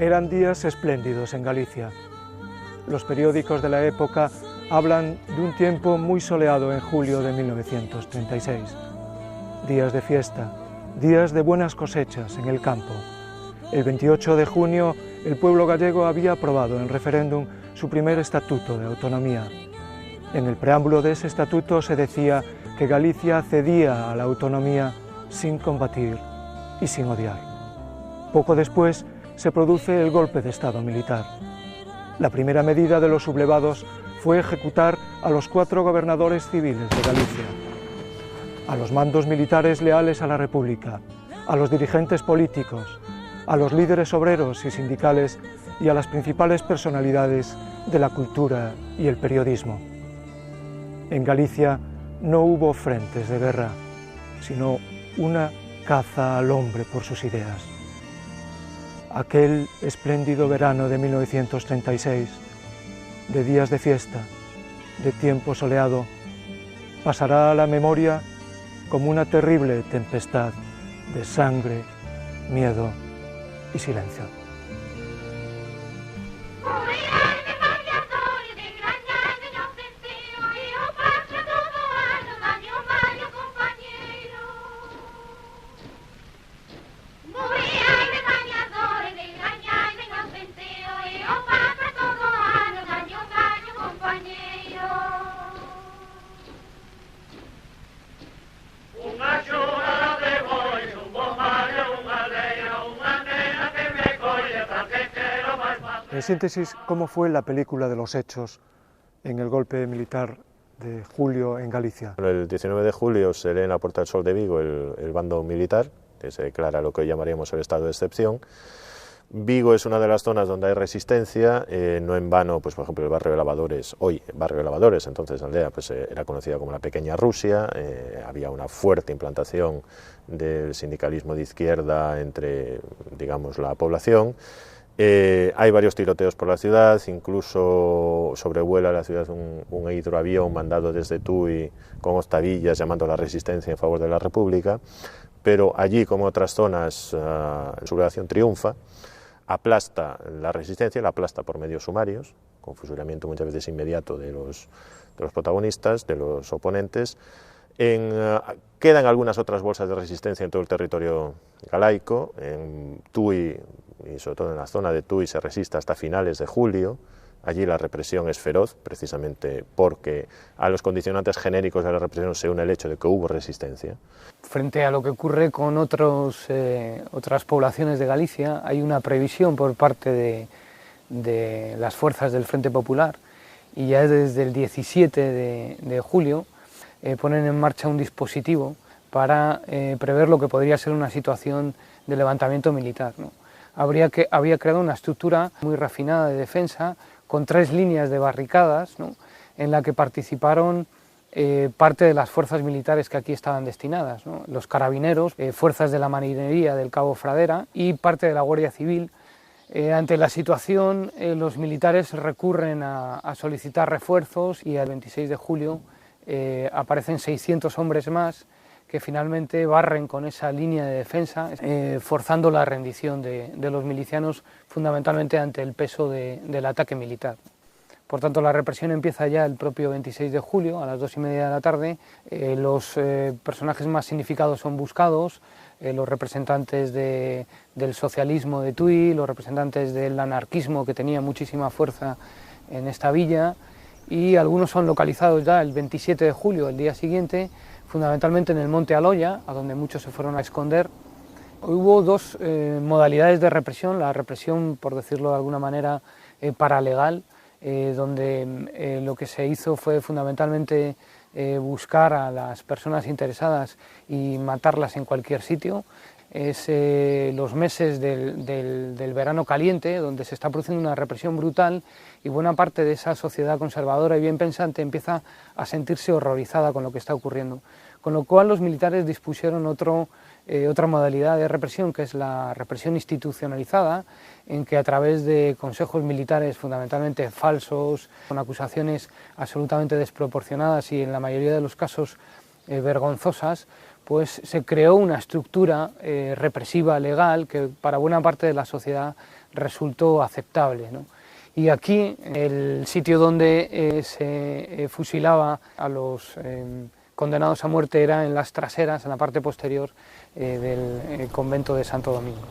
Eran días espléndidos en Galicia. Los periódicos de la época hablan de un tiempo muy soleado en julio de 1936. Días de fiesta, días de buenas cosechas en el campo. El 28 de junio el pueblo gallego había aprobado en referéndum su primer estatuto de autonomía. En el preámbulo de ese estatuto se decía que Galicia cedía a la autonomía sin combatir y sin odiar. Poco después se produce el golpe de Estado militar. La primera medida de los sublevados fue ejecutar a los 4 gobernadores civiles de Galicia, a los mandos militares leales a la República, a los dirigentes políticos, a los líderes obreros y sindicales y a las principales personalidades de la cultura y el periodismo. En Galicia no hubo frentes de guerra, sino una caza al hombre por sus ideas. Aquel espléndido verano de 1936, de días de fiesta, de tiempo soleado, pasará a la memoria como una terrible tempestad de sangre, miedo y silencio. En síntesis, ¿cómo fue la película de los hechos en el golpe militar de julio en Galicia? El 19 de julio se lee en la Puerta del Sol de Vigo el bando militar, que se declara lo que hoy llamaríamos el estado de excepción. Vigo es una de las zonas donde hay resistencia, no en vano, pues por ejemplo el barrio de Lavadores, hoy barrio de Lavadores, entonces aldea, pues era conocida como la pequeña Rusia, había una fuerte implantación del sindicalismo de izquierda entre, digamos, la población. Hay varios tiroteos por la ciudad, incluso sobrevuela la ciudad un hidroavión mandado desde Tui con octavillas llamando a la resistencia en favor de la República, pero allí, como otras zonas, la sublevación triunfa, aplasta la resistencia, la aplasta por medios sumarios, con fusilamiento muchas veces inmediato de los protagonistas, de los oponentes. Quedan algunas otras bolsas de resistencia en todo el territorio galaico, en Tui y sobre todo en la zona de Tui se resiste hasta finales de julio. Allí la represión es feroz, precisamente porque a los condicionantes genéricos de la represión se une el hecho de que hubo resistencia. Frente a lo que ocurre con otras poblaciones de Galicia, hay una previsión por parte de las fuerzas del Frente Popular, y ya desde el 17 de julio ponen en marcha un dispositivo para prever lo que podría ser una situación de levantamiento militar, ¿no? Había creado una estructura muy refinada de defensa con 3 líneas de barricadas, ¿no?, en la que participaron parte de las fuerzas militares que aquí estaban destinadas, ¿no?, los carabineros, fuerzas de la marinería del Cabo Fradera y parte de la Guardia Civil. Ante la situación, los militares recurren a solicitar refuerzos y el 26 de julio aparecen 600 hombres más que finalmente barren con esa línea de defensa, forzando la rendición de los milicianos fundamentalmente ante el peso del ataque militar. Por tanto, la represión empieza ya el propio 26 de julio a las 2:30 de la tarde. Los personajes más significados son buscados, los representantes del socialismo de Tui, los representantes del anarquismo que tenía muchísima fuerza en esta villa, y algunos son localizados ya el 27 de julio, el día siguiente, fundamentalmente en el Monte Aloya, a donde muchos se fueron a esconder. Hubo 2 modalidades de represión, la represión, por decirlo de alguna manera, paralegal, donde lo que se hizo fue fundamentalmente buscar a las personas interesadas y matarlas en cualquier sitio. Es los meses del verano caliente, donde se está produciendo una represión brutal y buena parte de esa sociedad conservadora y bien pensante empieza a sentirse horrorizada con lo que está ocurriendo. Con lo cual los militares dispusieron otra modalidad de represión, que es la represión institucionalizada, en que a través de consejos militares fundamentalmente falsos, con acusaciones absolutamente desproporcionadas y en la mayoría de los casos vergonzosas, pues se creó una estructura represiva legal que para buena parte de la sociedad resultó aceptable, ¿no? Y aquí, el sitio donde se fusilaba a los condenados a muerte era en las traseras, en la parte posterior del convento de Santo Domingo.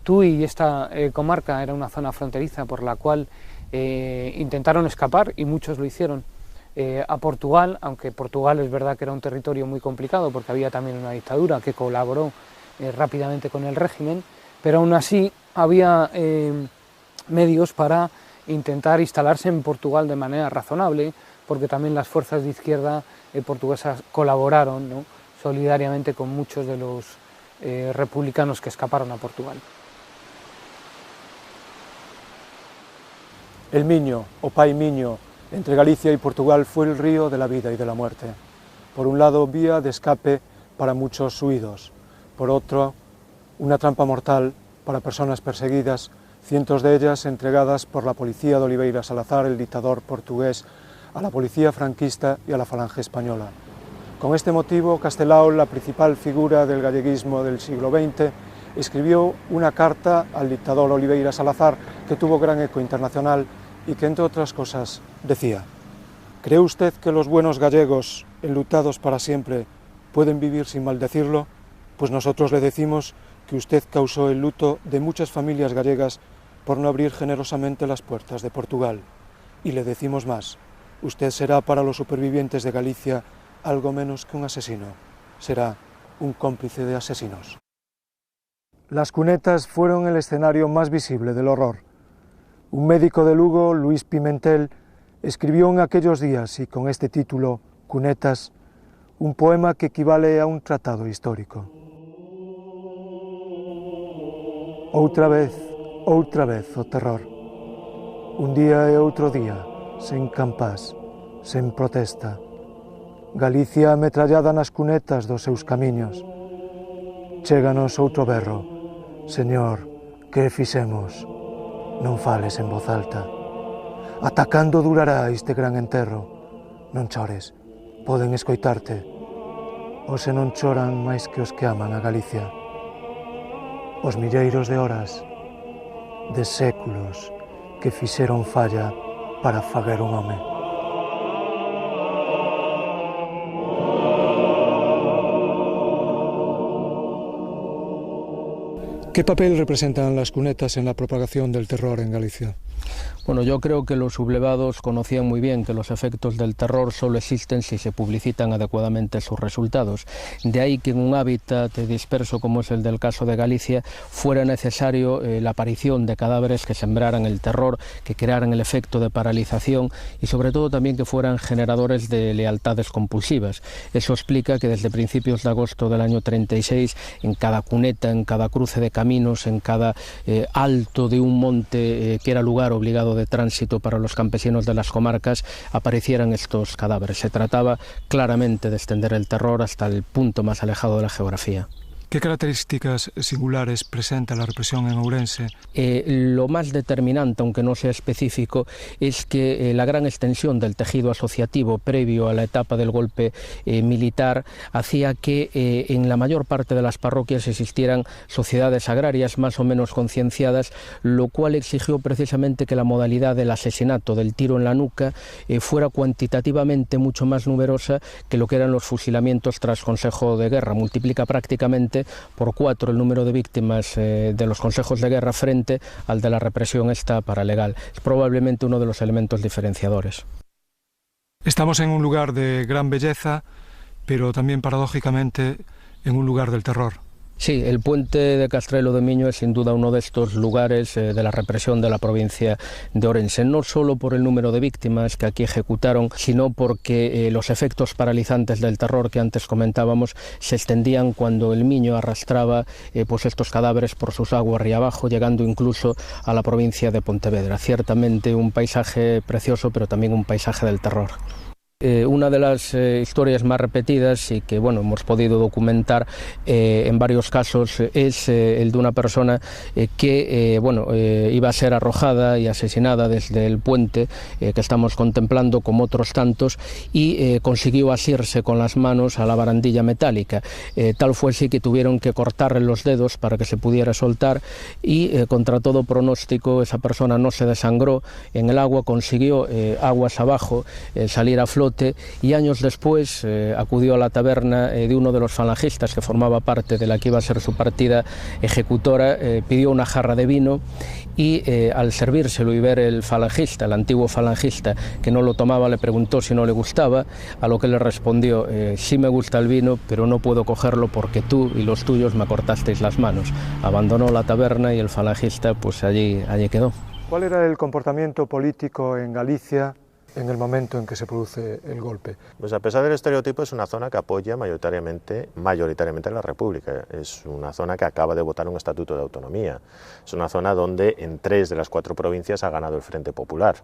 Tui y esta comarca era una zona fronteriza por la cual intentaron escapar, y muchos lo hicieron, a Portugal, aunque Portugal es verdad que era un territorio muy complicado porque había también una dictadura que colaboró rápidamente con el régimen, pero aún así había medios para intentar instalarse en Portugal de manera razonable, porque también las fuerzas de izquierda portuguesas colaboraron, ¿no?, solidariamente con muchos de los republicanos que escaparon a Portugal. El Miño, o Pai Miño, entre Galicia y Portugal fue el río de la vida y de la muerte. Por un lado, vía de escape para muchos huidos, por otro, una trampa mortal para personas perseguidas, cientos de ellas entregadas por la policía de Oliveira Salazar, el dictador portugués, a la policía franquista y a la falange española. Con este motivo, Castelao, la principal figura del galleguismo del siglo XX, escribió una carta al dictador Oliveira Salazar que tuvo gran eco internacional y que, entre otras cosas, decía: ¿cree usted que los buenos gallegos, enlutados para siempre, pueden vivir sin maldecirlo? Pues nosotros le decimos que usted causó el luto de muchas familias gallegas por no abrir generosamente las puertas de Portugal. Y le decimos más: usted será para los supervivientes de Galicia algo menos que un asesino, será un cómplice de asesinos. Las cunetas fueron el escenario más visible del horror. Un médico de Lugo, Luis Pimentel, escribió en aquellos días, y con este título, Cunetas, un poema que equivale a un tratado histórico. Outra vez, o terror. Un día e outro día, sen campás, sen protesta. Galicia ametrallada nas cunetas dos seus camiños. Chéganos outro berro. Señor, que fixemos? Non fales en voz alta. Atacando durará este gran enterro. Non chores, poden escoitarte. Ose non choran máis que os que aman a Galicia. Os milleiros de horas, de séculos, que fixeron falla para faguer un home. ¿Qué papel representan las cunetas en la propagación del terror en Galicia? Bueno, yo creo que los sublevados conocían muy bien que los efectos del terror solo existen si se publicitan adecuadamente sus resultados. De ahí que en un hábitat disperso como es el del caso de Galicia fuera necesario la aparición de cadáveres que sembraran el terror, que crearan el efecto de paralización y sobre todo también que fueran generadores de lealtades compulsivas. Eso explica que desde principios de agosto del año 36 en cada cuneta, en cada cruce de caminos, en cada alto de un monte que era lugar obligado de tránsito para los campesinos de las comarcas, aparecieran estos cadáveres. Se trataba claramente de extender el terror hasta el punto más alejado de la geografía. ¿Qué características singulares presenta la represión en Ourense? Lo más determinante, aunque no sea específico, es que la gran extensión del tejido asociativo previo a la etapa del golpe militar hacía que en la mayor parte de las parroquias existieran sociedades agrarias más o menos concienciadas, lo cual exigió precisamente que la modalidad del asesinato, del tiro en la nuca, fuera cuantitativamente mucho más numerosa que lo que eran los fusilamientos tras consejo de guerra. Multiplica prácticamente por 4 el número de víctimas de los consejos de guerra frente al de la represión esta paralegal. Es probablemente uno de los elementos diferenciadores. Estamos en un lugar de gran belleza, pero también paradójicamente en un lugar del terror. Sí, el puente de Castrelo de Miño es sin duda uno de estos lugares de la represión de la provincia de Ourense, no solo por el número de víctimas que aquí ejecutaron, sino porque los efectos paralizantes del terror que antes comentábamos se extendían cuando el Miño arrastraba pues estos cadáveres por sus aguas río abajo, llegando incluso a la provincia de Pontevedra. Ciertamente un paisaje precioso, pero también un paisaje del terror. Una de las historias más repetidas y que bueno, hemos podido documentar en varios casos es el de una persona que iba a ser arrojada y asesinada desde el puente que estamos contemplando, como otros tantos, y consiguió asirse con las manos a la barandilla metálica. Tal fue así que tuvieron que cortarle los dedos para que se pudiera soltar y contra todo pronóstico esa persona no se desangró en el agua, consiguió aguas abajo salir a flote. Y años después acudió a la taberna de uno de los falangistas que formaba parte de la que iba a ser su partida ejecutora, pidió una jarra de vino y al servírselo y ver el falangista, el antiguo falangista, que no lo tomaba, le preguntó si no le gustaba, a lo que le respondió: sí me gusta el vino, pero no puedo cogerlo porque tú y los tuyos me cortasteis las manos. Abandonó la taberna y el falangista pues allí quedó. ¿Cuál era el comportamiento político en Galicia en el momento en que se produce el golpe? Pues a pesar del estereotipo, es una zona que apoya mayoritariamente a la República. Es una zona que acaba de votar un estatuto de autonomía. Es una zona donde en 3 de las 4 provincias ha ganado el Frente Popular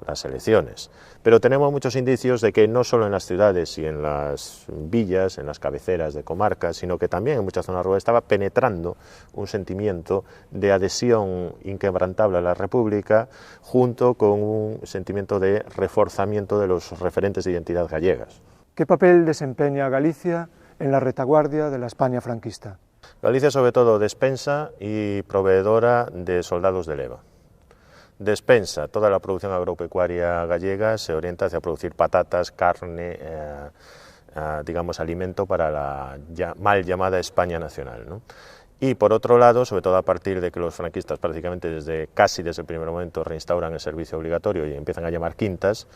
las elecciones. Pero tenemos muchos indicios de que no solo en las ciudades y en las villas, en las cabeceras de comarcas, sino que también en muchas zonas rurales estaba penetrando un sentimiento de adhesión inquebrantable a la República, junto con un sentimiento de reforzamiento de los referentes de identidad gallegas. ¿Qué papel desempeña Galicia en la retaguardia de la España franquista? Galicia, sobre todo, despensa y proveedora de soldados de leva. Despensa, toda la producción agropecuaria gallega se orienta hacia producir patatas, carne, digamos, alimento para la mal llamada España nacional, ¿no? Y por otro lado, sobre todo a partir de que los franquistas prácticamente casi desde el primer momento reinstauran el servicio obligatorio y empiezan a llamar quintas,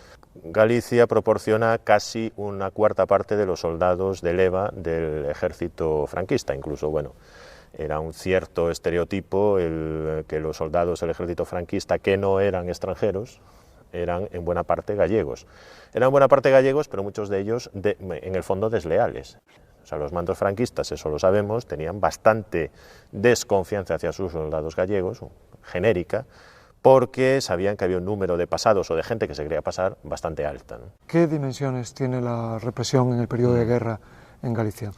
Galicia proporciona casi una cuarta parte de los soldados de leva del ejército franquista. Incluso, bueno, era un cierto estereotipo el que los soldados del ejército franquista que no eran extranjeros eran en buena parte gallegos. Eran en buena parte gallegos, pero muchos de ellos en el fondo desleales. O sea, los mandos franquistas, eso lo sabemos, tenían bastante desconfianza hacia sus soldados gallegos, genérica, porque sabían que había un número de pasados o de gente que se quería pasar bastante alta, ¿no? ¿Qué dimensiones tiene la represión en el periodo de guerra en Galicia?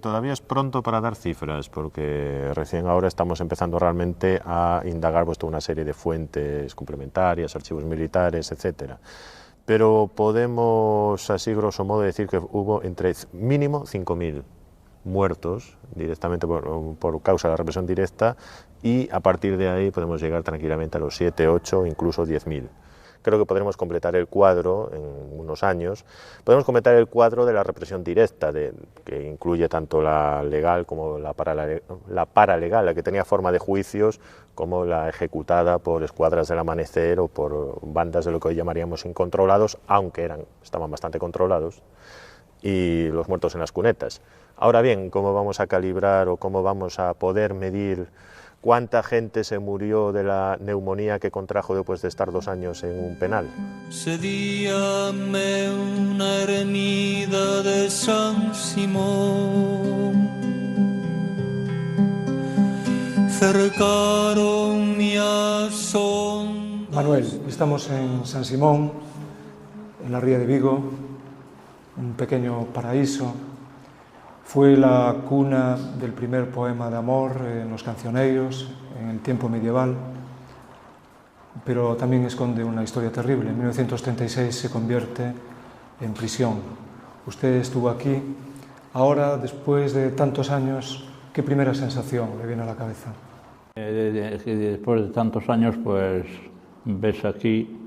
Todavía es pronto para dar cifras, porque recién ahora estamos empezando realmente a indagar toda una serie de fuentes complementarias, archivos militares, etcétera. Pero podemos, así grosso modo, decir que hubo entre mínimo 5.000 muertos directamente por causa de la represión directa, y a partir de ahí podemos llegar tranquilamente a los 7, 8, incluso 10.000. Creo que podremos completar el cuadro en unos años. Podemos completar el cuadro de la represión directa, que incluye tanto la legal como la paralegal, la que tenía forma de juicios, como la ejecutada por escuadras del amanecer o por bandas de lo que hoy llamaríamos incontrolados, aunque estaban bastante controlados, y los muertos en las cunetas. Ahora bien, ¿cómo vamos a calibrar o cómo vamos a poder medir cuánta gente se murió de la neumonía que contrajo después de estar 2 años en un penal? Sedíame una avenida de San Simón, cercaron mi asón. Manuel, estamos en San Simón, en la ría de Vigo, un pequeño paraíso. Fue la cuna del primer poema de amor en los cancioneiros, en el tiempo medieval, pero también esconde una historia terrible. En 1936 se convierte en prisión. Usted estuvo aquí. Ahora, después de tantos años, ¿qué primera sensación le viene a la cabeza? Después de tantos años, pues ves aquí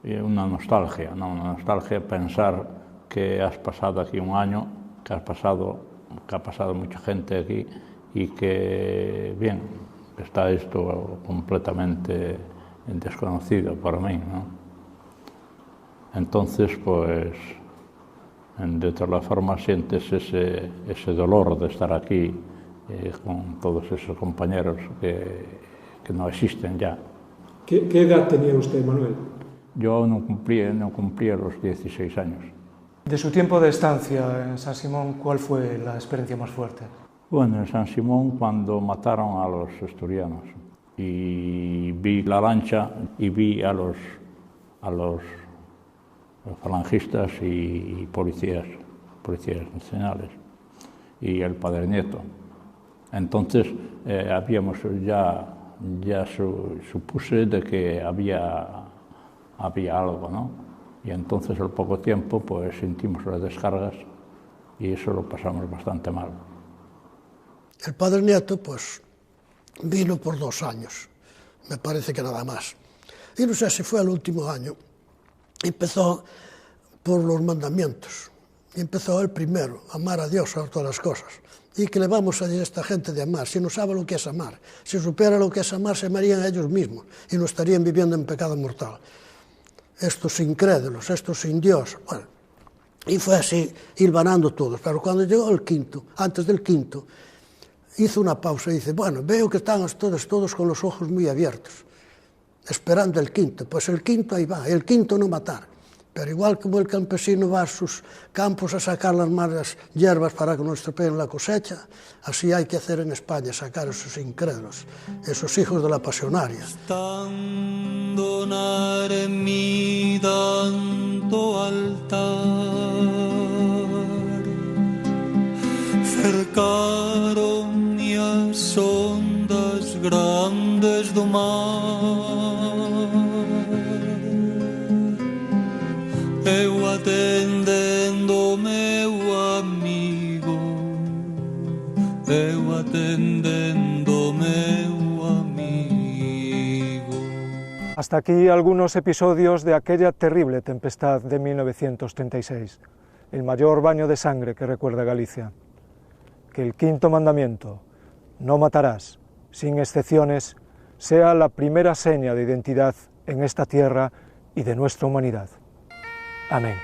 una nostalgia, ¿no? Una nostalgia pensar que has pasado aquí un año, que ha pasado mucha gente aquí y que, bien, está esto completamente desconocido para mí, ¿no? Entonces, pues, de otra forma sientes ese dolor de estar aquí con todos esos compañeros que no existen ya. ¿Qué edad tenía usted, Manuel? Yo no cumplía los 16 años. De su tiempo de estancia en San Simón, ¿cuál fue la experiencia más fuerte? Bueno, en San Simón, cuando mataron a los asturianos, y vi la lancha y vi a los falangistas y policías nacionales, y el Padre Nieto. Entonces habíamos ya supuse de que había algo, ¿no? Y entonces al poco tiempo pues sentimos las descargas y eso lo pasamos bastante mal. El Padre Nieto pues vino por 2 años, me parece que nada más. Y no sé si fue el último año. Empezó por los mandamientos. Y empezó el primero, amar a Dios sobre todas las cosas. ¿Y qué le vamos a decir a esta gente de amar? Si no sabe lo que es amar. Si supiera lo que es amar, se amarían a ellos mismos y no estarían viviendo en pecado mortal. Estos incrédulos, estos sin Dios. Bueno, y fue así, hilvanando todos. Pero cuando llegó el quinto, antes del quinto, hizo una pausa y dice, bueno, veo que están todos con los ojos muy abiertos, esperando el quinto. Pues el quinto ahí va, el quinto no matar. Pero igual como el campesino va a sus campos a sacar las malas hierbas para que no estropeen la cosecha, así hay que hacer en España, sacar a esos incrédulos, esos hijos de la pasionaria. Stando na ermida ante altar, cercaron-me as ondas grandes do mar. Eu atendendo meu amigo, eu atendendo meu amigo. Hasta aquí algunos episodios de aquella terrible tempestad de 1936, el mayor baño de sangre que recuerda Galicia. Que el quinto mandamiento, no matarás, sin excepciones, sea la primera seña de identidad en esta tierra y de nuestra humanidad. Amén.